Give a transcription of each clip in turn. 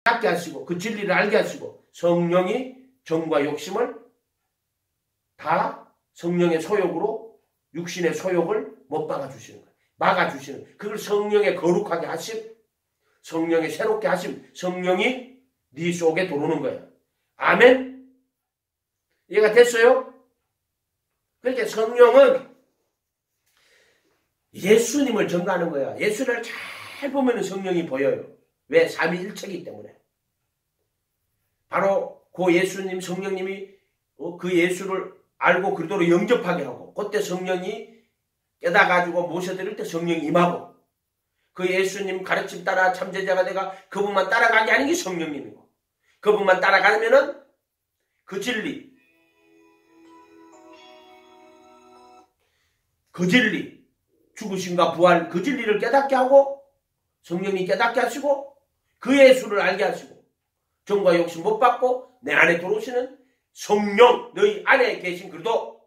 깨닫게 하시고 그 진리를 알게 하시고 성령이 정과 욕심을 다 성령의 소욕으로 육신의 소욕을 못 막아주시는 거예요. 막아주시는 그걸 성령의 거룩하게 하심, 성령의 새롭게 하심, 성령이 네 속에 들어오는 거예요. 아멘? 이해가 됐어요? 그러니까 성령은 예수님을 증거하는 거야. 예수를 잘 보면 성령이 보여요. 왜? 삼위일체이기 때문에. 바로 그 예수님, 성령님이 그 예수를 알고 그리도록 영접하게 하고 그때 성령이 깨닫가지고 모셔드릴 때 성령이 임하고 그 예수님 가르침 따라 참제자가 내가 그분만 따라가게 하는 게 성령님이고 그분만 따라가면은 그 진리, 그 진리, 죽으심과 부활 그 진리를 깨닫게 하고 성령이 깨닫게 하시고 그 예수를 알게 하시고 정과 욕심 못 받고 내 안에 들어오시는 성령 너희 안에 계신 그리도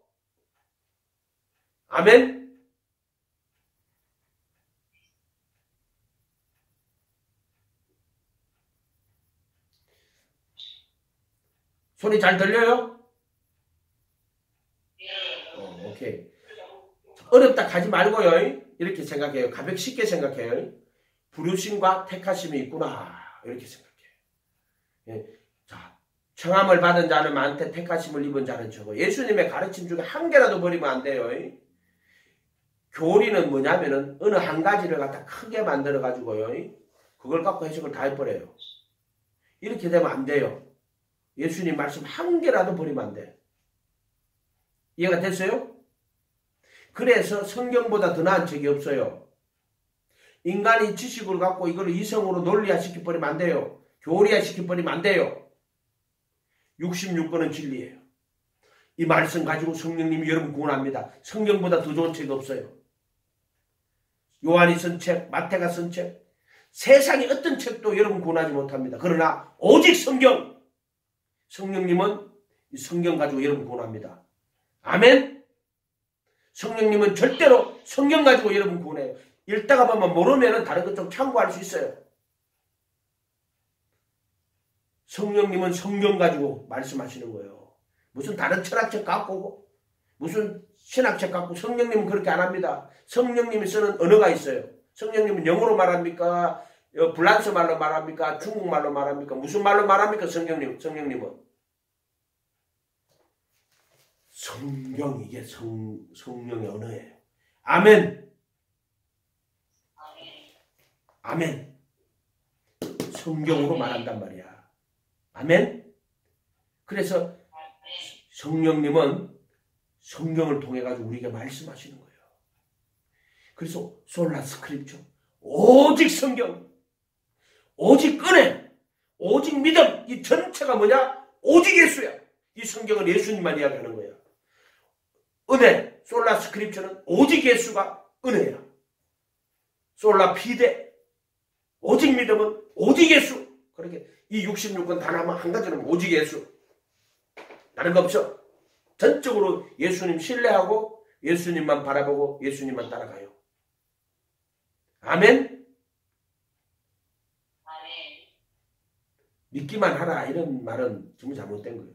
아멘. 소리 잘 들려요? 오케이. 어렵다 하지 말고요. 이렇게 생각해요. 가볍게 쉽게 생각해요. 부르심과 택하심이 있구나. 이렇게 생각해요. 예. 자, 청함을 받은 자는 많되 택하심을 입은 자는 적어. 예수님의 가르침 중에 한 개라도 버리면 안 돼요. 교리는 뭐냐면은 어느 한 가지를 갖다 크게 만들어 가지고요. 그걸 갖고 해석을 다 해버려요. 이렇게 되면 안 돼요. 예수님 말씀 한 개라도 버리면 안 돼. 이해가 됐어요? 그래서 성경보다 더 나은 책이 없어요. 인간이 지식을 갖고 이걸 이성으로 논리화시켜버리면 안 돼요. 교리화시켜버리면 안 돼요. 66권은 진리예요. 이 말씀 가지고 성령님이 여러분 구원합니다. 성경보다 더 좋은 책이 없어요. 요한이 쓴 책, 마태가 쓴 책, 세상의 어떤 책도 여러분 구원하지 못합니다. 그러나 오직 성경, 성령님은 이 성경 가지고 여러분 구원합니다. 아멘? 성령님은 절대로 성경 가지고 여러분 구원해요. 읽다가 보면 모르면 다른 것 좀 참고할 수 있어요. 성령님은 성경 가지고 말씀하시는 거예요. 무슨 다른 철학책 갖고 오고 무슨 신학책 갖고 성령님은 그렇게 안 합니다. 성령님이 쓰는 언어가 있어요. 성령님은 영어로 말합니까? 불란스 말로 말합니까? 중국말로 말합니까? 무슨 말로 말합니까? 성령님은 성경 이게 성령의 언어예요. 아멘. 아멘. 성경으로 말한단 말이야. 아멘. 그래서 성령님은 성경을 통해 가지고 우리에게 말씀하시는 거예요. 그래서 솔라 스크립처, 오직 성경, 오직 은혜, 오직 믿음, 이 전체가 뭐냐? 오직 예수야. 이 성경은 예수님만 이야기하는 거야. 은혜, 솔라 스크립처는 오직 예수가 은혜야. 솔라 피데, 오직 믿음은 오직 예수. 그렇게 이 66권 단 한 가지는 오직 예수. 다른 거 없어. 전적으로 예수님 신뢰하고 예수님만 바라보고 예수님만 따라가요. 아멘? 믿기만 하라 이런 말은 정말 잘못된 거예요.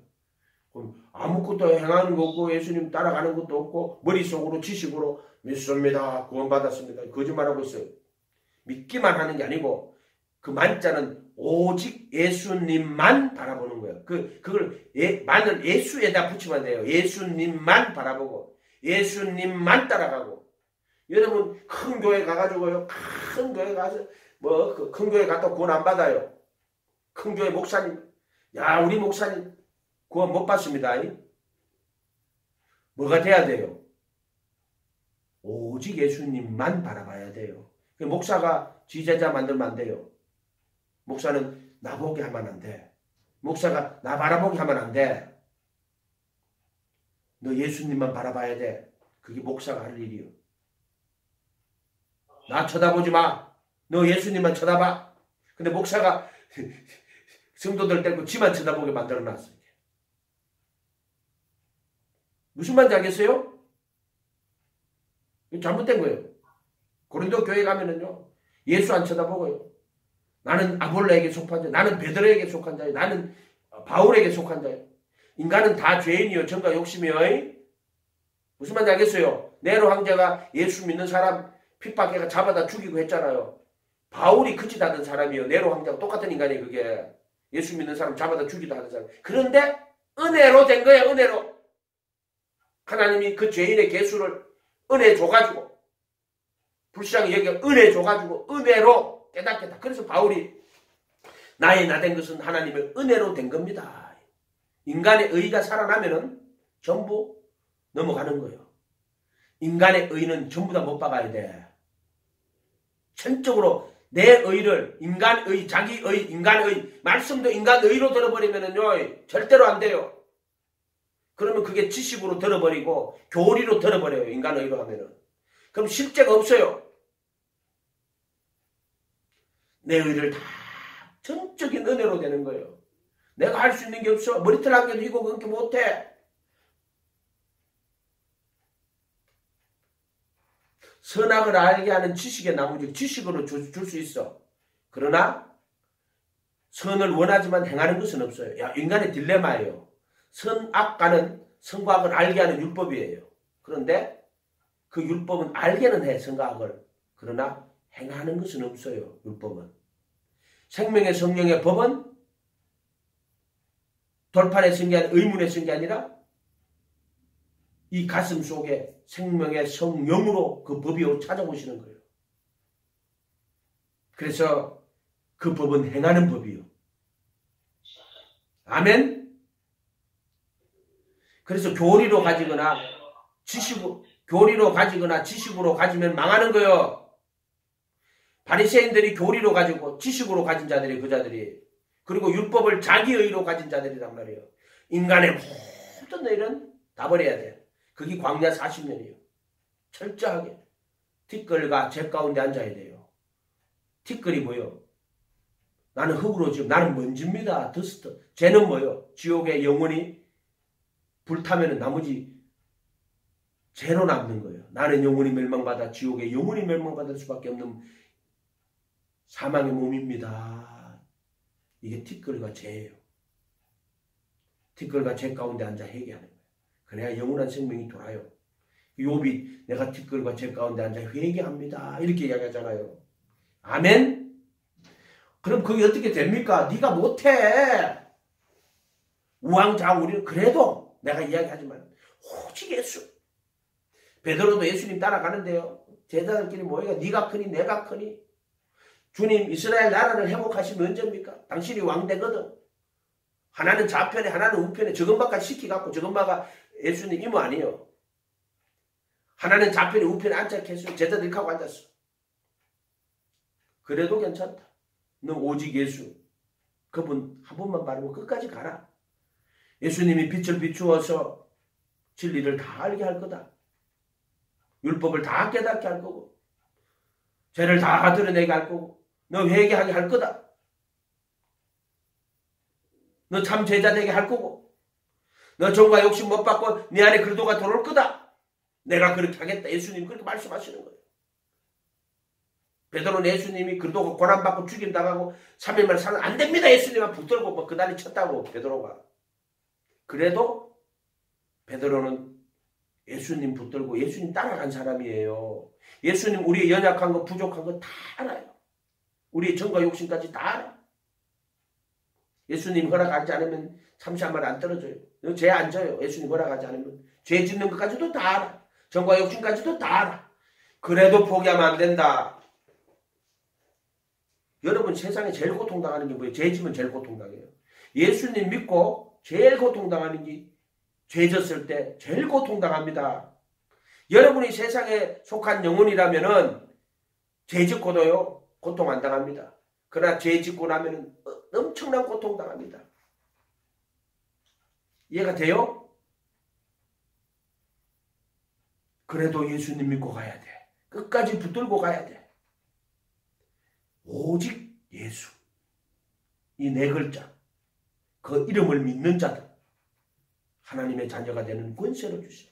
그럼 아무것도 행하는 거 없고 예수님 따라가는 것도 없고 머릿속으로 지식으로 믿습니다. 구원받았습니다. 거짓말하고 있어요. 믿기만 하는 게 아니고 그 만자는 오직 예수님만 바라보는 거예요. 그걸 만을 예수에다 붙이면 돼요. 예수님만 바라보고 예수님만 따라가고. 여러분 큰 교회 가가지고요. 큰 교회 가서 큰 교회 갔다 구원 안 받아요. 큰 교회 목사님, 야 우리 목사님 구원 못 받습니다. 뭐가 돼야 돼요? 오직 예수님만 바라봐야 돼요. 목사가 지제자 만들면 안 돼요. 목사는 나보게 하면 안 돼. 목사가 나 바라보게 하면 안 돼. 너 예수님만 바라봐야 돼. 그게 목사가 할 일이요. 나 쳐다보지 마. 너 예수님만 쳐다봐. 근데 목사가 성도들 데리고 지만 쳐다보게 만들어놨어. 무슨 말인지 알겠어요? 잘못된 거예요. 고린도 교회 가면은요. 예수 안 쳐다보고요. 나는 아볼로에게 속한 자요. 나는 베드로에게 속한 자요. 나는 바울에게 속한 자요. 인간은 다 죄인이요. 정과 욕심이요. 무슨 말인지 알겠어요? 네로 황제가 예수 믿는 사람 핍박해가 잡아다 죽이고 했잖아요. 바울이 그 짓 하던 사람이요. 네로 황제가 똑같은 인간이 그게. 예수 믿는 사람 잡아다 죽이도 하는 사람. 그런데 은혜로 된 거예요. 은혜로. 하나님이 그 죄인의 개수를 은혜 줘가지고 불쌍히 여겨 은혜 줘가지고 은혜로 깨닫게 다. 그래서 바울이 나의 나 된 것은 하나님의 은혜로 된 겁니다. 인간의 의가 살아나면은 전부 넘어가는 거예요. 인간의 의는 전부 다 못 박아야 돼. 전적으로 내 의를 인간의, 자기의, 인간의 말씀도 인간의로 들어버리면은요 절대로 안 돼요. 그러면 그게 지식으로 들어버리고 교리로 들어버려요. 인간의로 하면은. 그럼 실제가 없어요. 내 의를 다 전적인 은혜로 되는 거예요. 내가 할 수 있는 게 없어. 머리털 한 개도 이고 그렇게 못해. 선악을 알게 하는 지식의 나무지 지식으로 줄 수 있어. 그러나 선을 원하지만 행하는 것은 없어요. 야, 인간의 딜레마예요. 선악과는 선과 악을 알게 하는 율법이에요. 그런데 그 율법은 알게는 해, 선과 악을. 그러나 행하는 것은 없어요. 율법은. 생명의 성령의 법은 돌판에 쓴 게 아니라 의문에 쓴 게 아니라 이 가슴 속에 생명의 성령으로 그 법이 찾아오시는 거예요. 그래서 그 법은 행하는 법이요. 아멘. 그래서 교리로 가지거나 교리로 가지거나 지식으로 가지면 망하는 거예요. 바리새인들이 교리로 가지고 지식으로 가진 자들이 그 자들이. 그리고 율법을 자기의로 가진 자들이란 말이에요. 인간의 모든 일은 다 버려야 돼. 그게 광야 40년이에요. 철저하게. 티끌과 재 가운데 앉아야 돼요. 티끌이 뭐요? 나는 흙으로 지금 나는 먼지입니다. 더스트. 쟤는 뭐요? 지옥에 영원히 불타면은 나머지 죄로 남는 거예요. 나는 영원히 멸망받아 지옥에 영원히 멸망받을 수밖에 없는 사망의 몸입니다. 이게 티끌과 죄예요. 티끌과 죄 가운데 앉아 회개하는 거예요. 그래야 영원한 생명이 돌아요. 욥이 내가 티끌과 죄 가운데 앉아 회개합니다. 이렇게 이야기하잖아요. 아멘? 그럼 그게 어떻게 됩니까? 네가 못해. 우왕좌우리는 그래도 내가 이야기하지만 오직 예수. 베드로도 예수님 따라가는데요. 제자들끼리 모여가 네가 크니 내가 크니. 주님 이스라엘 나라를 회복하시면 언제입니까? 당신이 왕되거든. 하나는 좌편에 하나는 우편에 저금바까지 시키갖고 저금바가 예수님 이모 아니에요. 하나는 좌편에 우편에 앉아있게 했어요. 제자들이 하고 앉았어. 그래도 괜찮다. 너 오직 예수. 그분 한 번만 바르고 끝까지 가라. 예수님이 빛을 비추어서 진리를 다 알게 할 거다. 율법을 다 깨닫게 할 거고 죄를 다 드러내게 할 거고 너 회개하게 할 거다. 너 참 제자 되게 할 거고 너 정과 욕심 못 받고 네 안에 그리도가 들어올 거다. 내가 그렇게 하겠다. 예수님이 그렇게 말씀하시는 거예요. 베드로는 예수님이 그리도가 고난받고 죽임당하고 3일 만에 살면 안 됩니다. 예수님만 붙들고 뭐 그다리 쳤다고 베드로가. 그래도 베드로는 예수님 붙들고 예수님 따라간 사람이에요. 예수님 우리의 연약한 거 부족한 거 다 알아요. 우리의 정과 욕심까지 다 알아. 예수님 허락하지 않으면 참시 한 말 안 떨어져요. 죄 안 져요. 예수님 허락하지 않으면. 죄 짓는 것까지도 다 알아. 정과 욕심까지도 다 알아. 그래도 포기하면 안 된다. 여러분 세상에 제일 고통당하는 게 뭐예요? 죄 지면 제일 고통당해요. 예수님 믿고 제일 고통당하는 게 죄 졌을 때 제일 고통당합니다. 여러분이 세상에 속한 영혼이라면은 죄 짓고도요 고통 안 당합니다. 그러나 죄 짓고 나면은 엄청난 고통 당합니다. 이해가 돼요? 그래도 예수님 믿고 가야 돼. 끝까지 붙들고 가야 돼. 오직 예수. 이 네 글자. 그 이름을 믿는 자들. 하나님의 자녀가 되는 권세를 주시오.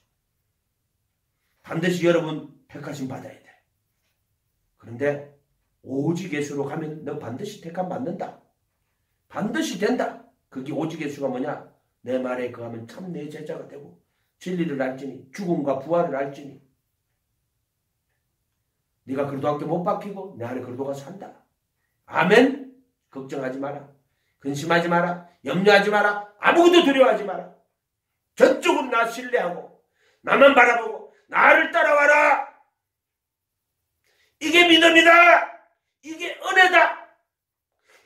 반드시 여러분 택하심 받아야 돼. 그런데 오직 예수로 가면 너 반드시 택함 받는다. 반드시 된다. 그게 오직 예수가 뭐냐? 내 말에 거하면 참 내 제자가 되고 진리를 알지니 죽음과 부활을 알지니 네가 그리도 함께 못 박히고 내 안에 그리도가 산다. 아멘. 걱정하지 마라. 근심하지 마라. 염려하지 마라. 아무것도 두려워하지 마라. 저쪽으로 나 신뢰하고 나만 바라보고 나를 따라와라. 이게 믿음이다. 이게 은혜다.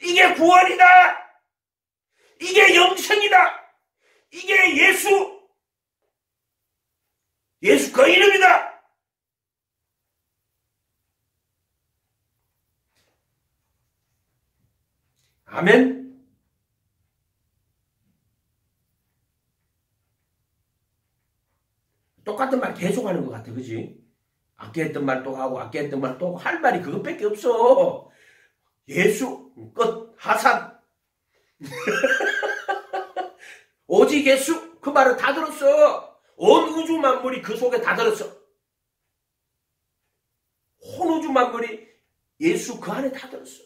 이게 구원이다. 이게 영생이다. 이게 예수 그 이름이다. 아멘. 똑같은 말 계속하는 것 같아, 그지? 아까 했던 말 또 하고 아까 했던 말 또 하고 할 말이 그것밖에 없어. 예수 끝 하산. 오직 예수 그 말은 다 들었어. 온 우주 만물이 그 속에 다 들었어. 온 우주 만물이 예수 그 안에 다 들었어.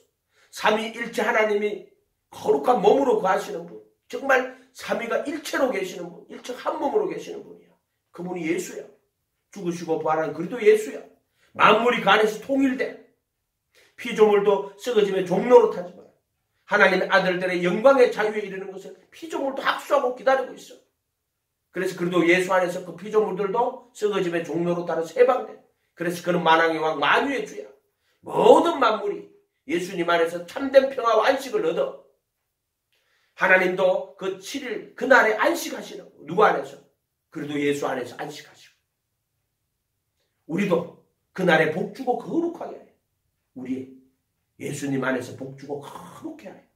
삼위일체 하나님이 거룩한 몸으로 거하시는 분, 정말 삼위가 일체로 계시는 분, 일체 한 몸으로 계시는 분이야. 그분이 예수야. 죽으시고 부활한 그리스도 예수야. 만물이 그 안에서 통일돼. 피조물도 썩어짐의 종로로 타지만 하나님의 아들들의 영광의 자유에 이르는 것을 피조물도 합수하고 기다리고 있어. 그래서 그래도 예수 안에서 그 피조물들도 썩어짐의 종로로 따라서 해방돼. 그래서 그는 만왕의 왕 만유의 주야. 모든 만물이 예수님 안에서 참된 평화와 안식을 얻어. 하나님도 그 7일 그날에 안식하시는 누구 안에서? 그래도 예수 안에서 안식하시고. 우리도 그날에 복주고 거룩하게 해. 우리 예수님 안에서 복주고 거룩해 해.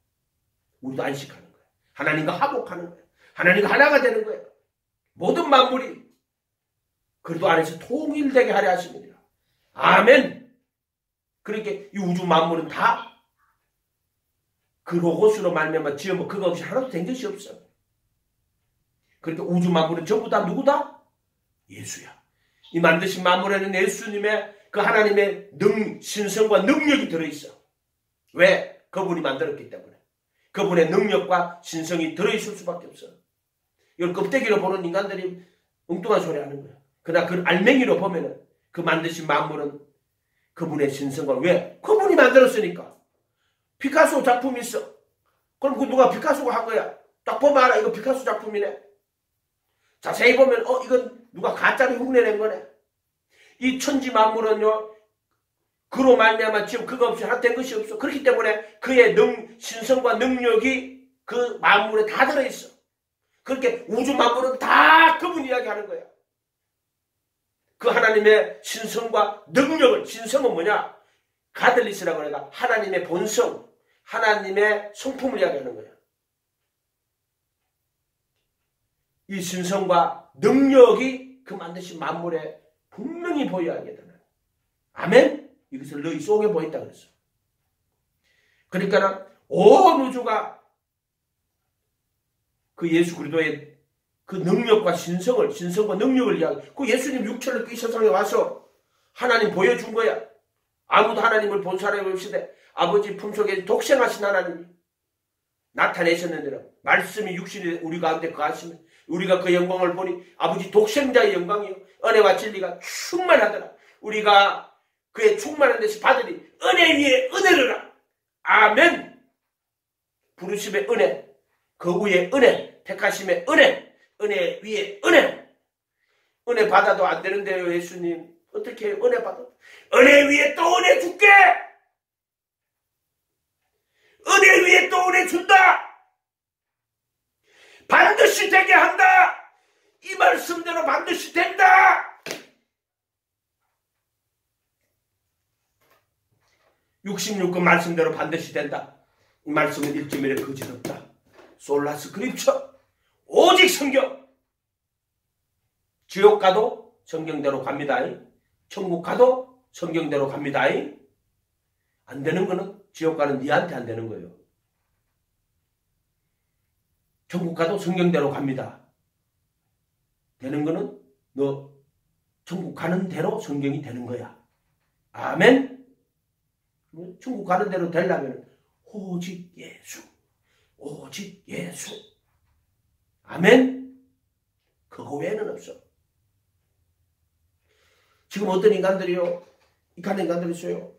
우리도 안식하는 거야. 하나님과 화목하는 거야. 하나님과 하나가 되는 거야. 모든 만물이 그래도 안에서 통일되게 하려 하십니다. 아멘. 그러니까 이 우주 만물은 다 그 로고스로 말미암아 지어뭐 그거 없이 하나도 된 것이 없어. 그러니까 우주 만물은 전부 다 누구다? 예수야. 이 만드신 만물에는 예수님의 그 하나님의 신성과 능력이 들어있어. 왜? 그분이 만들었기 때문에. 그분의 능력과 신성이 들어있을 수밖에 없어. 이걸 껍데기로 보는 인간들이 엉뚱한 소리 하는 거야. 그러나 그 알맹이로 보면은 그 만드신 만물은 그분의 신성과 왜? 그분이 만들었으니까. 피카소 작품이 있어. 그럼 그 누가 피카소가 한 거야. 딱 보면 알아. 이거 피카소 작품이네. 자세히 보면 이건 누가 가짜로 흉내낸 거네. 이 천지 만물은요. 그로 말미암아 지금 그거 없이 하나 된 것이 없어. 그렇기 때문에 그의 신성과 능력이 그 만물에 다 들어있어. 그렇게 우주 만물은 다 그분 이야기하는 거야. 그 하나님의 신성과 능력을, 신성은 뭐냐? 가들리스라고 해가 하나님의 본성, 하나님의 성품을 이야기하는 거야. 이 신성과 능력이 그 만드신 만물에 분명히 보여야 하겠다. 아멘? 이것을 너희 속에 보였다 그랬어. 그러니까 온 우주가 그 예수 그리스도의 그 능력과 신성과 능력을 이야기. 그 예수님 육체를 이 세상에 와서 하나님 보여준 거야. 아무도 하나님을 본 사람이 없으되 아버지 품속에 독생하신 하나님이 나타내셨는데는 말씀이 육신이 우리 가운데 거하시면 우리가 그 영광을 보니 아버지 독생자의 영광이요 은혜와 진리가 충만하더라. 우리가 그의 충만한 데서 받으니 은혜 위에 은혜를. 아멘. 부르심의 은혜, 거부의 은혜, 택하심의 은혜, 은혜 위에 은혜. 은혜 받아도 안 되는데요. 예수님 어떻게 은혜 받아? 은혜 위에 또 은혜 줄게. 은혜 위에 또 은혜 준다. 반드시 되게 한다. 이 말씀대로 반드시 된다. 66권 말씀대로 반드시 된다. 이 말씀은 일지면에 거짓 없다. 솔라 스크립처. 오직 성경. 지옥 가도 성경대로 갑니다. 천국 가도 성경대로 갑니다. 안 되는 거는 지옥 가는 니한테 안 되는 거예요. 천국 가도 성경대로 갑니다. 되는 거는 너 천국 가는 대로 성경이 되는 거야. 아멘. 천국 가는 대로 되려면 오직 예수, 오직 예수. 아멘. 그거 외에는 없어. 지금 어떤 인간들이요? 이칸 인간들이 있어요.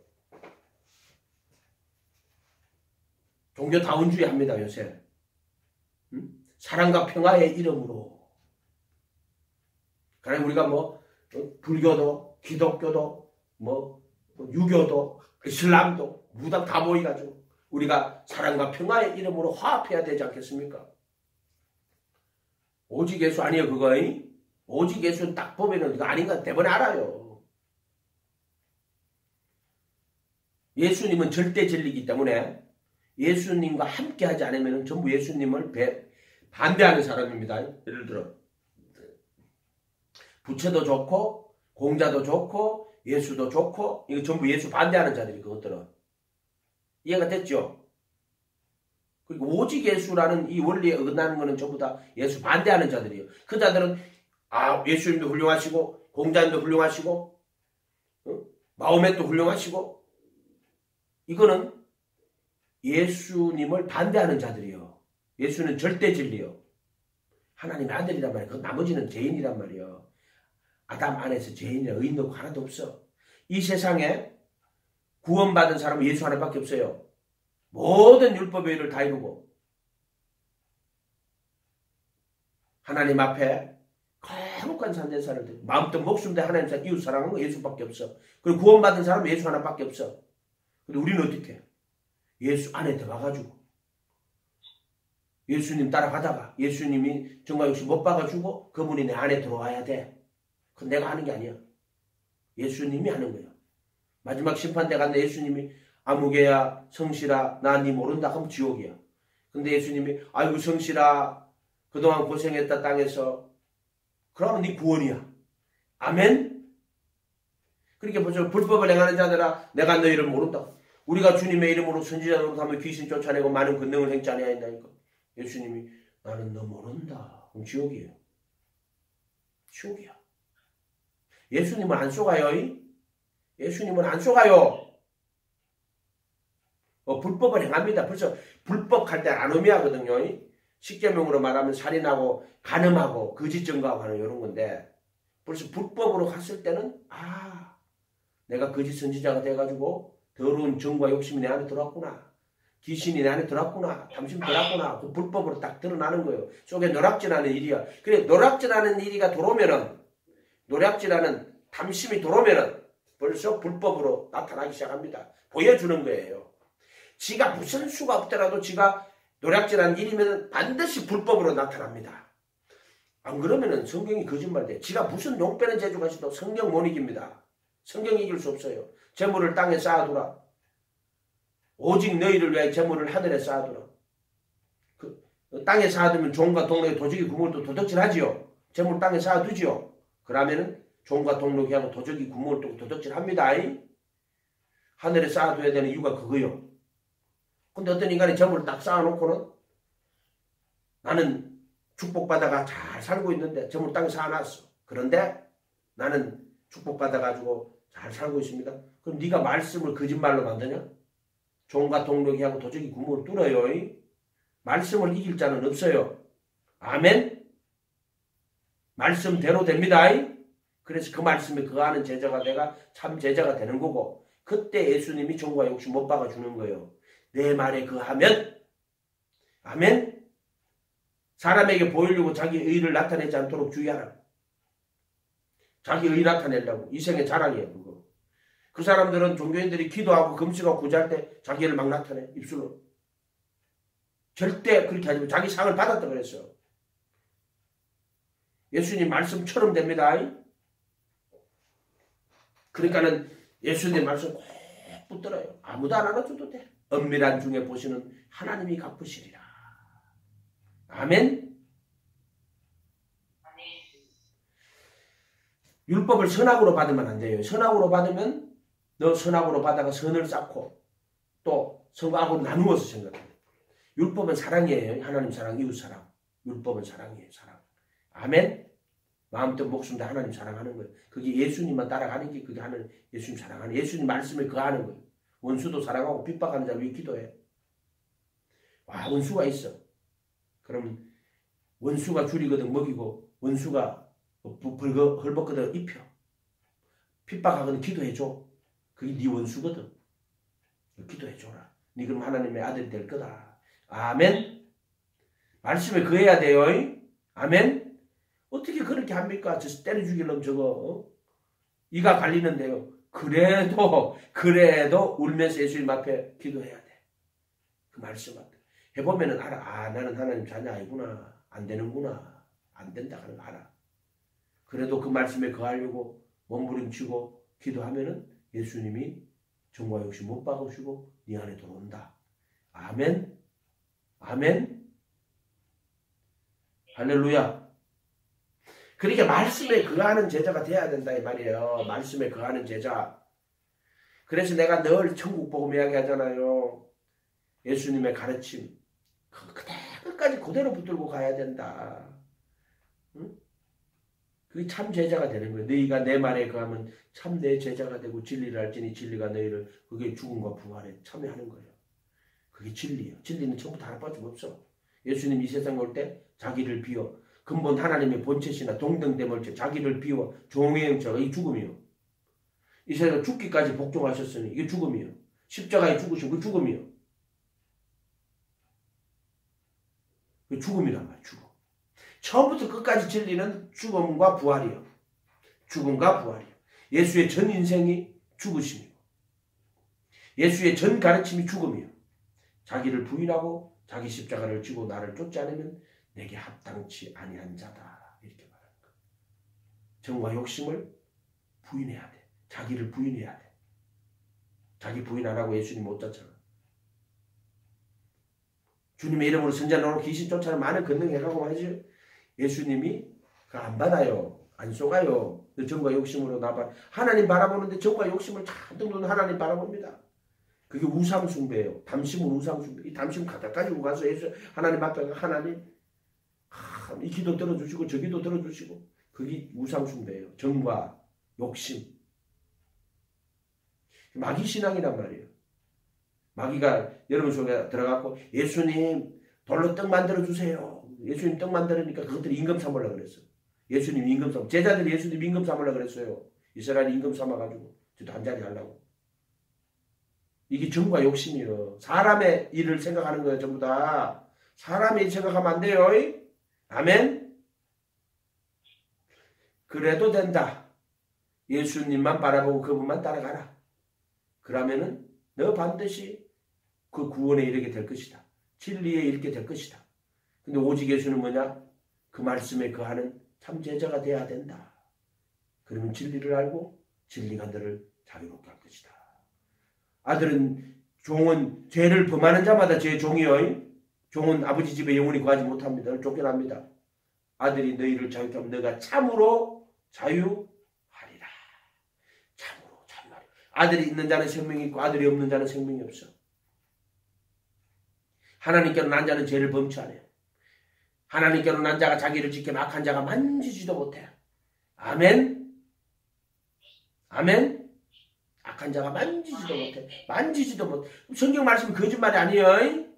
종교다운주의 합니다, 요새. 사랑과 평화의 이름으로. 그래, 우리가 불교도, 기독교도, 유교도, 이슬람도, 무당 다 모여가지고, 우리가 사랑과 평화의 이름으로 화합해야 되지 않겠습니까? 오직 예수 아니에요, 그거? 오직 예수는 딱 보면은 이거 아닌 건 대번에 알아요. 예수님은 절대 진리이기 때문에 예수님과 함께 하지 않으면 전부 예수님을 반대하는 사람입니다. 예를 들어 부처도 좋고 공자도 좋고 예수도 좋고 이거 전부 예수 반대하는 자들이 그것들은. 이해가 됐죠? 그리고 오직 예수라는 이 원리에 어긋나는 것은 전부 다 예수 반대하는 자들이에요. 그 자들은 예수님도 훌륭하시고 공자님도 훌륭하시고 마호멧도 훌륭하시고 이거는 예수님을 반대하는 자들이요. 예수는 절대 진리요. 하나님의 아들이란 말이에요. 그 나머지는 죄인이란 말이에요. 아담 안에서 죄인이라 의인도 하나도 없어. 이 세상에 구원받은 사람은 예수 하나밖에 없어요. 모든 율법의 의를 다 이루고 하나님 앞에 거룩한 산제사를 드리고 마음도 목숨도 하나님 사랑 이웃 사랑하는 거 예수밖에 없어. 그리고 구원받은 사람은 예수 하나밖에 없어. 근데 우리는 어떻게 해? 예수 안에 들어가가지고 예수님 따라가다가 예수님이 정말 역시 못 박아주고 그분이 내 안에 들어와야 돼. 그건 내가 하는 게 아니야. 예수님이 하는 거야. 마지막 심판대 갔는데 예수님이 아무개야 성실아 나 니 모른다 하면 지옥이야. 근데 예수님이 아이고 성실아 그동안 고생했다 땅에서 그러면 네 구원이야. 아멘. 그렇게 보죠. 불법을 행하는 자들아 내가 너희를 모른다. 우리가 주님의 이름으로 선지자 노릇하며 귀신 쫓아내고 많은 권능을 행치 아니하였나니까 예수님이 나는 너 모른다. 그럼 지옥이에요. 지옥이야. 예수님은 안 속아요. 예수님은 안 속아요. 불법을 행합니다. 벌써 불법 할 때 아노미하거든요. 십계명으로 말하면 살인하고 간음하고 거짓 증거하고 하는 이런 건데 벌써 불법으로 갔을 때는 내가 거짓 선지자가 돼가지고 더러운 정과 욕심이 내 안에 들어왔구나. 귀신이 내 안에 들어왔구나. 탐심 들어왔구나. 그 불법으로 딱 드러나는 거예요. 속에 노략질하는 일이야. 그래 노략질하는 일이가 들어오면은 노략질하는 탐심이 들어오면은 벌써 불법으로 나타나기 시작합니다. 보여주는 거예요. 지가 무슨 수가 없더라도 지가 노략질하는 일이면 반드시 불법으로 나타납니다. 안 그러면은 성경이 거짓말돼. 지가 무슨 용 빼는 재주가 있어도 성경 못 이깁니다. 성경이 이길 수 없어요. 재물을 땅에 쌓아두라. 오직 너희를 위하여 재물을 하늘에 쌓아두라. 땅에 쌓아두면 종과 동록의 도적이 구멍을 도둑질하지요. 재물 땅에 쌓아두지요. 그러면은 종과 동록이 하고 도적이 구멍을 뚫고 도둑질합니다. 하늘에 쌓아둬야 되는 이유가 그거요. 근데 어떤 인간이 재물을 딱 쌓아놓고는 나는 축복받아가 잘 살고 있는데 재물 땅에 쌓아놨어. 그런데 나는 축복받아가지고 잘 살고 있습니다. 그럼 네가 말씀을 거짓말로 만드냐? 종과 동록이 하고 도적이 구멍을 뚫어요. 말씀을 이길 자는 없어요. 아멘? 말씀대로 됩니다. 그래서 그 말씀에 거하는 제자가 내가 참 제자가 되는 거고 그때 예수님이 종과 욕심 못 박아주는 거예요. 내 말에 거하면 아멘? 사람에게 보이려고 자기 의를 나타내지 않도록 주의하라. 자기 의 나타내려고. 이 생의 자랑이에요. 그거. 그 사람들은 종교인들이 기도하고 금식하고 구제할 때 자기를 막 나타내. 입술로. 절대 그렇게 하지 말고 자기 상을 받았다 그랬어. 예수님 말씀처럼 됩니다. 그러니까는 예수님 말씀 꼭 붙들어요. 아무도 안 알아줘도 돼. 엄밀한 중에 보시는 하나님이 갚으시리라. 아멘. 율법을 선악으로 받으면 안 돼요. 선악으로 받으면 너 선악으로 받아가 선을 쌓고 또 선악으로 나누어서 생각해. 율법은 사랑이에요. 하나님 사랑, 이웃 사랑. 율법은 사랑이에요. 사랑. 아멘. 마음도 목숨도 하나님 사랑하는 거예요. 그게 예수님만 따라가는 게 그게 하는 예수님 사랑하는 예수님 말씀을 거하는 거예요. 원수도 사랑하고 핍박하는 자를 위해 기도해. 와, 원수가 있어. 그럼 원수가 줄이거든 먹이고 원수가 헐벗거든 입혀. 핍박하거든 기도해줘. 그게 네 원수거든. 기도해줘라. 네 그럼 하나님의 아들이 될 거다. 아멘. 말씀에 거해야 돼요. 아멘. 어떻게 그렇게 합니까? 저 때려 죽이려면 저거 이가 갈리는데요. 그래도 울면서 예수님 앞에 기도해야 돼. 그 말씀 앞에 해보면은 알아. 아, 나는 하나님 자녀 아니구나. 안 되는구나. 안 된다 하는 거 알아. 그래도 그 말씀에 거하려고 몸부림치고 기도하면은 예수님이 정과 욕심 못 박으시고 네 안에 들어온다. 아멘. 아멘. 할렐루야. 그러니까 말씀에 거하는 제자가 돼야 된다 이 말이에요. 말씀에 거하는 제자. 그래서 내가 늘 천국 복음 이야기하잖아요. 예수님의 가르침. 끝까지 그대로 붙들고 가야 된다. 응? 그게 참 제자가 되는 거예요. 너희가 내 말에 거하면 참 내 제자가 되고 진리를 알지니 진리가 너희를 그게 죽음과 부활에 참여하는 거예요. 그게 진리예요. 진리는 전부 다 하나밖에 없어. 예수님 이 세상 올 때 자기를 비워 근본 하나님의 본체시나 동등됨을 자기를 비워 종의 형체가 이 죽음이요. 이 세상 죽기까지 복종하셨으니 이게 죽음이요. 십자가에 죽으신 그 죽음이요. 그 죽음이란 말이야. 죽음. 처음부터 끝까지 진리는 죽음과 부활이요. 죽음과 부활이요. 예수의 전 인생이 죽으심이고 예수의 전 가르침이 죽음이요. 자기를 부인하고 자기 십자가를 지고 나를 쫓지 않으면 내게 합당치 아니한 자다. 이렇게 말하는 거예요. 정과 욕심을 부인해야 돼. 자기를 부인해야 돼. 자기 부인 안 하고 예수님 못 쫓잖아. 주님의 이름으로 선자 노로 귀신 쫓아는 많은 권능 해가고 하지. 예수님이 안 받아요. 안 속아요. 정과 욕심으로 나봐. 하나님 바라보는데 정과 욕심을 잔뜩 놓는 하나님 바라봅니다. 그게 우상숭배예요. 담심은 우상숭배. 이 담심 가득까지 가서 예수 하나님 앞에 하나님 이 기도 들어주시고 저 기도 들어주시고 그게 우상숭배예요. 정과 욕심. 마귀 신앙이란 말이에요. 마귀가 여러분 속에 들어가고 예수님 돌로 떡 만들어주세요. 예수님 떡 만들으니까 그것들이 임금 삼으려고 그랬어. 예수님 임금 삼 제자들이 예수님 임금 삼으려고 그랬어요. 이스라엘이 임금 삼아가지고 저도 한 자리 하려고. 이게 정과 욕심이에요. 사람의 일을 생각하는 거예요. 전부 다. 사람의 일 생각하면 안 돼요. 아멘. 그래도 된다. 예수님만 바라보고 그분만 따라가라. 그러면은 너 반드시 그 구원에 이르게 될 것이다. 진리에 이르게 될 것이다. 근데 오직 예수는 뭐냐? 그 말씀에 거하는 참 제자가 돼야 된다. 그러면 진리를 알고 진리가 너를 자유롭게 할 것이다. 아들은 종은 죄를 범하는 자마다 제 종이요. 종은 아버지 집에 영원히 거하지 못합니다. 쫓겨납니다. 아들이 너희를 자유케 하면 너가 참으로 자유하리라. 참으로 자유하리라. 아들이 있는 자는 생명이 있고 아들이 없는 자는 생명이 없어. 하나님께로 난 자는 죄를 범치 않아요. 하나님께로 난 자가 자기를 지켜 악한 자가 만지지도 못해. 아멘. 아멘. 악한 자가 만지지도 못해. 만지지도 못해. 성경 말씀이 거짓말이 아니에요.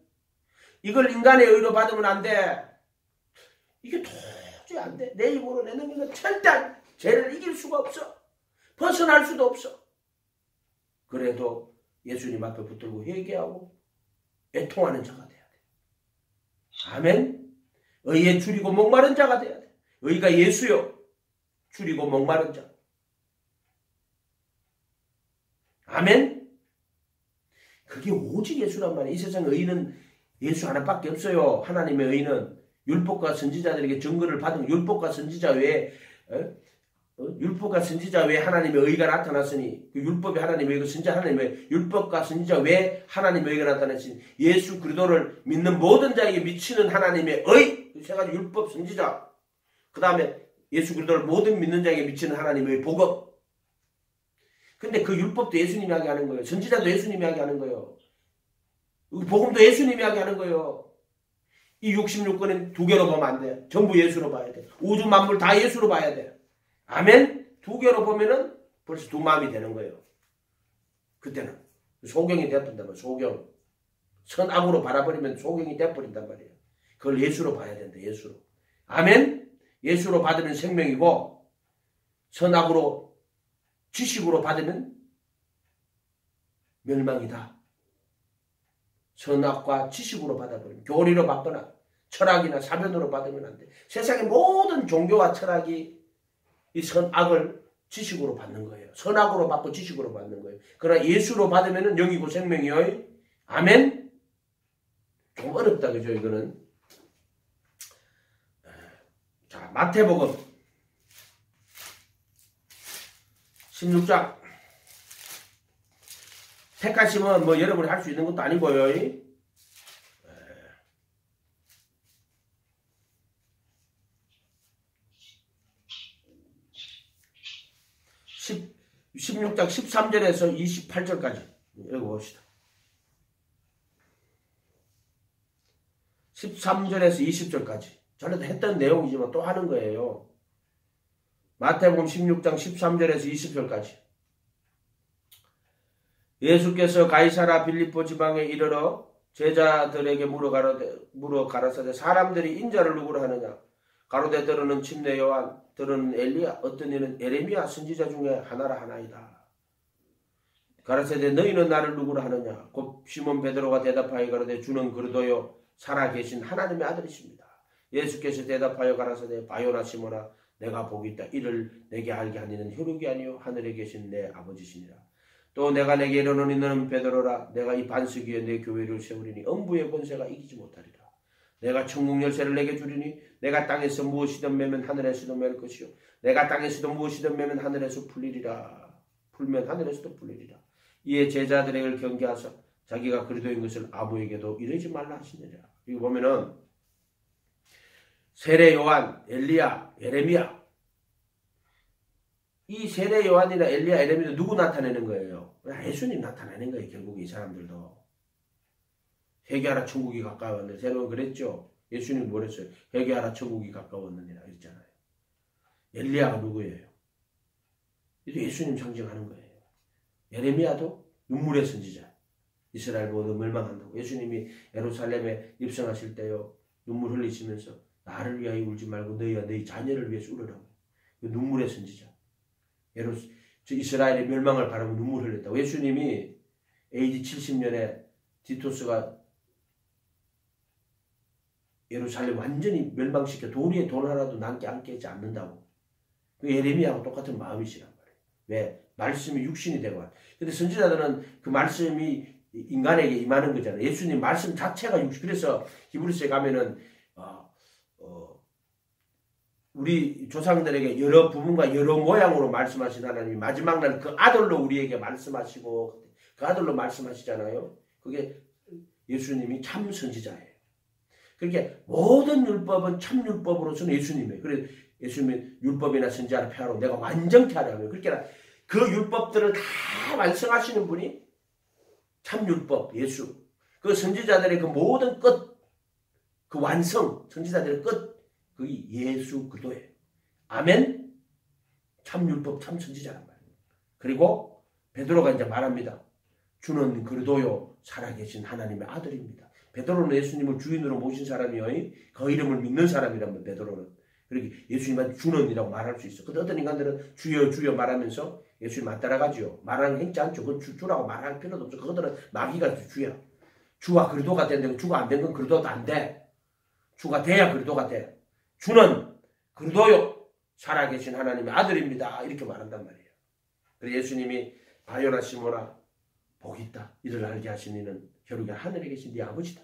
이걸 인간의 의로 받으면 안 돼. 이게 도저히 안 돼. 내 입으로 내 능력은 절대 죄를 이길 수가 없어. 벗어날 수도 없어. 그래도 예수님 앞에 붙들고 회개하고 애통하는 자가 돼야 돼. 아멘. 의에 줄이고 목마른 자가 돼야 돼. 의가 예수요. 줄이고 목마른 자. 아멘. 그게 오직 예수란 말이에요. 이 세상 의는 예수 하나밖에 없어요. 하나님의 의는 율법과 선지자들에게 증거를 받은 율법과 선지자 외에 율법과 선지자 외에 하나님의 의가 나타났으니 그 율법이 하나님의 의고 선지자 하나님의 율법과 선지자 외에 하나님의 의가 나타났으니 예수 그리스도를 믿는 모든 자에게 미치는 하나님의 의 세 가지 율법 선지자 그 다음에 예수 그리스도를 모든 믿는 자에게 미치는 하나님의 복음. 근데 그 율법도 예수님이 이야기하는 거예요. 선지자도 예수님이 이야기하는 거예요. 복음도 예수님이 이야기하는 거예요. 이 66권은 두 개로 보면 안 돼. 전부 예수로 봐야 돼. 우주 만물 다 예수로 봐야 돼. 아멘? 두 개로 보면은 벌써 두 마음이 되는 거예요. 그때는. 소경이 되어버린단 말이에요. 소경. 선악으로 바라버리면 소경이 되어버린단 말이에요. 그걸 예수로 봐야 된다. 예수로. 아멘? 예수로 받으면 생명이고 선악으로 지식으로 받으면 멸망이다. 선악과 지식으로 받아버리면 교리로 받거나 철학이나 사변으로 받으면 안 돼. 세상의 모든 종교와 철학이 이 선악을 지식으로 받는 거예요. 선악으로 받고 지식으로 받는 거예요. 그러나 예수로 받으면 영이고 생명이요. 아멘? 좀 어렵다 그죠 이거는. 자, 마태복음 16장. 택하시면 뭐 여러분이 할 수 있는 것도 아니고요. 16장 13절에서 28절까지 읽어봅시다. 13절에서 20절까지. 전에도 했던 내용이지만 또 하는 거예요. 마태복음 16장 13절에서 20절까지. 예수께서 가이사라 빌립보 지방에 이르러 제자들에게 물어 가라사대 사람들이 인자를 누구로 하느냐? 가로되 들으는 침례 요한, 들으는 엘리야, 어떤 이는 에레미야 선지자 중에 하나라 하나이다. 가라사대 너희는 나를 누구로 하느냐? 곧 시몬 베드로가 대답하여 가로되 주는 그리스도요 살아계신 하나님의 아들이십니다. 예수께서 대답하여 가라사대 바요나 시몬아 내가 복이 있다. 이를 내게 알게 하니는 혈육이 아니요 하늘에 계신 내 아버지시니라. 또 내가 내게 이르노니 너는 베드로라. 내가 이 반석 위에 내 교회를 세우리니 음부의 권세가 이기지 못하리라. 내가 천국 열쇠를 내게 주리니 내가 땅에서 무엇이든 매면 하늘에서도 맬 것이요 내가 땅에서도 무엇이든 매면 하늘에서 풀리리라. 풀면 하늘에서도 풀리리라. 이에 제자들에게 경계하사 자기가 그리스도인 것을 아무에게도 이르지 말라 하시니라. 이거 보면은 세례 요한, 엘리야, 에레미야. 이 세례 요한이나 엘리야, 에레미야 누구 나타내는 거예요? 예수님 나타내는 거예요. 결국 이 사람들도. 회개하라 천국이 가까웠는데 세례는 그랬죠. 예수님 뭐랬어요? 회개하라 천국이 가까웠느니라 그랬잖아요. 엘리야가 누구예요? 이도 예수님 상징하는 거예요. 에레미야도 눈물의 선지자. 이스라엘 모두 멸망한다고. 예수님이 예루살렘에 입성하실 때요. 눈물 흘리시면서 나를 위하여 울지 말고 너희와 너희 자녀를 위해서 울으라고. 눈물의 선지자. 이스라엘의 멸망을 바라고 눈물 흘렸다고. 예수님이 AD 70년에 디토스가 예루살렘 완전히 멸망시켜 돌 위에 돌 하나도 남게 안 깨지 않는다고. 그 예레미야하고 똑같은 마음이시란 말이에요. 왜? 말씀이 육신이 되고. 근데 선지자들은 그 말씀이 인간에게 임하는 거잖아요. 예수님 말씀 자체가 육신. 그래서 히브리서에 가면은 우리 조상들에게 여러 부분과 여러 모양으로 말씀하신 하나님이 마지막 날 그 아들로 우리에게 말씀하시고 그 아들로 말씀하시잖아요. 그게 예수님이 참 선지자예요. 그렇게 모든 율법은 참 율법으로서는 예수님이에요. 그래서 예수님이 율법이나 선지자를 폐하러 내가 완전케 하라고요. 그렇게 그 율법들을 다 완성하시는 분이 참 율법 예수. 그 선지자들의 그 모든 끝, 그 완성, 선지자들의 끝, 그게 예수 그리스도예요. 아멘. 참 율법, 참 선지자란 말이에요. 그리고 베드로가 이제 말합니다. 주는 그리스도요 살아계신 하나님의 아들입니다. 베드로는 예수님을 주인으로 모신 사람이요. 그 이름을 믿는 사람이라면 베드로는. 그렇게 예수님한테 주는이라고 말할 수 있어. 근데 어떤 인간들은 주여 주여 말하면서 예수님 안 따라가죠. 말하는 게 있지 않죠. 그건 주라고 말할 필요도 없어. 그것들은 마귀가 주야. 주가 그리스도가 된다고 주가 안 된 건 그리스도도 안 돼. 주가 돼야 그리스도가 돼. 주는 그리스도요 살아계신 하나님의 아들입니다. 이렇게 말한단 말이에요. 그래서 예수님이 바요나 시몬아 복이 있다. 이를 알게 하신 이는 혈육이 하늘에 계신 네 아버지다.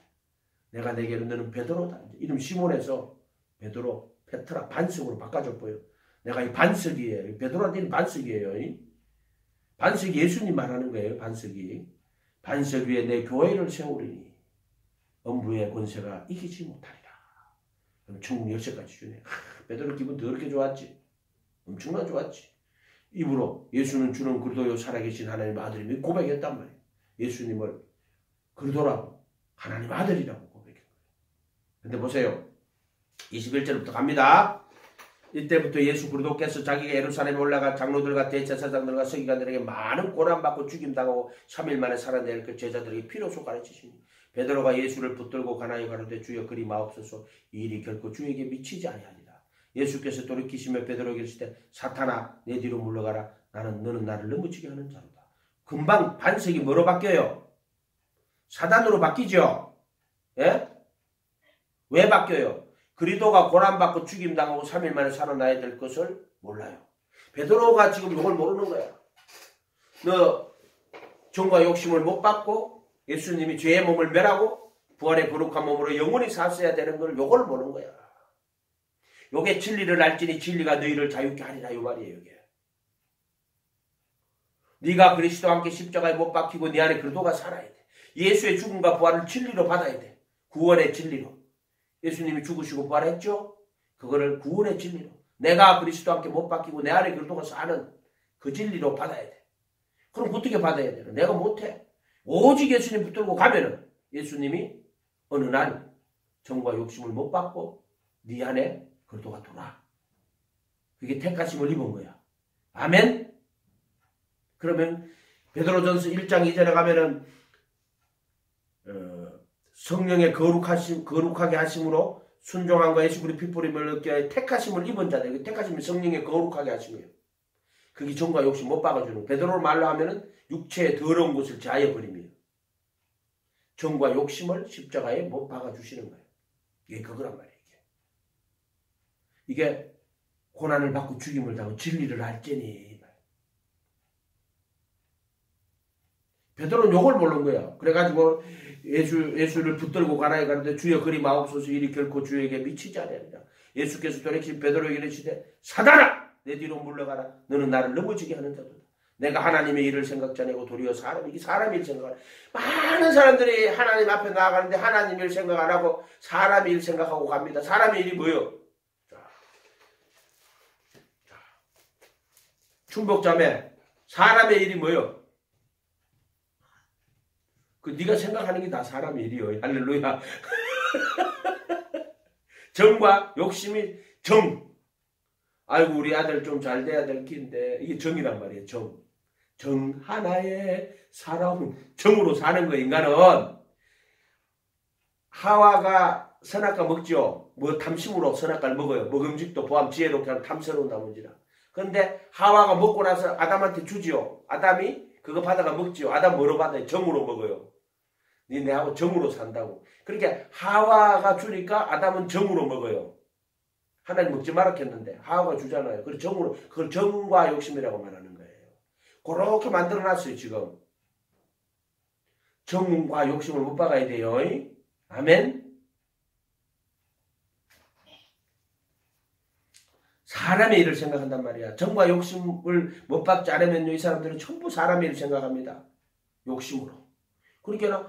내가 내게로 너는 베드로다. 이름 시몬에서 베드로, 페트라, 반석으로 바꿔줬고요. 내가 이 반석이에요. 베드로한테는 반석이에요. 반석이 예수님 말하는 거예요. 반석이. 반석 위에 내 교회를 세우리니 음부의 권세가 이기지 못하리라. 그럼 천국 열쇠까지 주네. 베드로 기분 더럽게 좋았지. 엄청나게 좋았지. 입으로 예수는 주는 그리스도요 살아계신 하나님의 아들임을 고백했단 말이에요. 예수님을 그리스도라고 하나님 아들이라고 고백했어요. 근데 보세요. 21절부터 갑니다. 이때부터 예수 그리스도께서 자기가 예루살렘에 올라가 장로들과 대제사장들과 서기관들에게 많은 고난받고 죽임당하고 3일 만에 살아낼 그 제자들에게 비로소 가르치시니 베드로가 예수를 붙들고 가나이 가로되 주여 그리 마옵소서 이 일이 결코 주에게 미치지 아니하니라. 예수께서 돌이키시며 베드로에게 이르시되 사탄아 내 뒤로 물러가라. 너는 나를 넘어지게 하는 자로다. 금방 반석이 뭐로 바뀌어요? 사단으로 바뀌죠. 예? 왜 바뀌어요? 그리스도가 고난받고 죽임당하고 3일 만에 살아나야 될 것을 몰라요. 베드로가 지금 이걸 모르는 거야. 너 정과 욕심을 못 받고 예수님이 죄의 몸을 멸하고 부활의 거룩한 몸으로 영원히 사셔야 되는 걸 요걸 모르는 거야. 요게 진리를 알지니 진리가 너희를 자유케 하리라 이 말이에요. 이게. 네가 그리스도와 함께 십자가에 못 박히고 네 안에 그리스도가 살아야 돼. 예수의 죽음과 부활을 진리로 받아야 돼. 구원의 진리로. 예수님이 죽으시고 부활했죠? 그거를 구원의 진리로. 내가 그리스도와 함께 못 박히고 내 안에 그리스도가 사는 그 진리로 받아야 돼. 그럼 어떻게 받아야 되나? 내가 못해. 오직 예수님 붙들고 가면은 예수님이 어느 날 정과 욕심을 못 받고 네 안에 그리스도가 돌아. 그게 택하심을 입은 거야. 아멘? 그러면 베드로전서 1장 2절에 가면은 성령의 거룩하게 하심으로 순종함과 예수 그리스도의 피뿌림을 얻게 하여 택하심을 입은 자들. 택하심이 성령의 거룩하게 하심이에요. 그게 정과 욕심 못 박아주는. 베드로 말로 하면은 육체의 더러운 것을 제하여 버림이에요. 정과 욕심을 십자가에 못 박아주시는 거예요. 이게 그거란 말이에요. 이게 고난을 받고 죽임을 당하고 진리를 알지니. 베드로는 요걸 모르는 거야. 그래가지고 예수를 붙들고 가나이 가는데 주여 그리 마옵소서 일이 결코 주에게 미치지 않으리라. 예수께서 돌이키신 베드로에게 이르시되 사단아 내 뒤로 물러가라. 너는 나를 넘어지게 하는 자도다. 내가 하나님의 일을 생각지 아니하고 도리어 사람의 일 생각하라. 많은 사람들이 하나님 앞에 나아가는데 하나님 일 생각 안 하고 사람의 일 생각하고 갑니다. 사람의 일이 뭐요? 충복자매 사람의 일이 뭐요? 그 네가 생각하는 게 다 사람의 일이요. 할렐루야. 정과 욕심이 정. 아이고 우리 아들 좀 잘 돼야 될 긴데 이게 정이란 말이에요. 정. 정 하나의 사람 정으로 사는 거. 인간은 하와가 선악과 먹죠. 뭐 탐심으로 선악과를 먹어요. 먹음직도 보암 지혜롭게 하는 탐스러운 나머지라. 그런데 하와가 먹고 나서 아담한테 주지요. 아담이 그거 받아가 먹지요. 아담 뭐로 받아요? 정으로 먹어요. 네 내하고 정으로 산다고. 그러니까 하와가 주니까 아담은 정으로 먹어요. 하나님 먹지 말았겠는데 하와가 주잖아요. 그걸 정으로, 그걸 정과 욕심이라고 말하는 거예요. 그렇게 만들어놨어요 지금. 정과 욕심을 못 박아야 돼요. 아멘. 사람의 일을 생각한단 말이야. 정과 욕심을 못 박지 않으면 이 사람들은 전부 사람의 일을 생각합니다. 욕심으로. 그러니까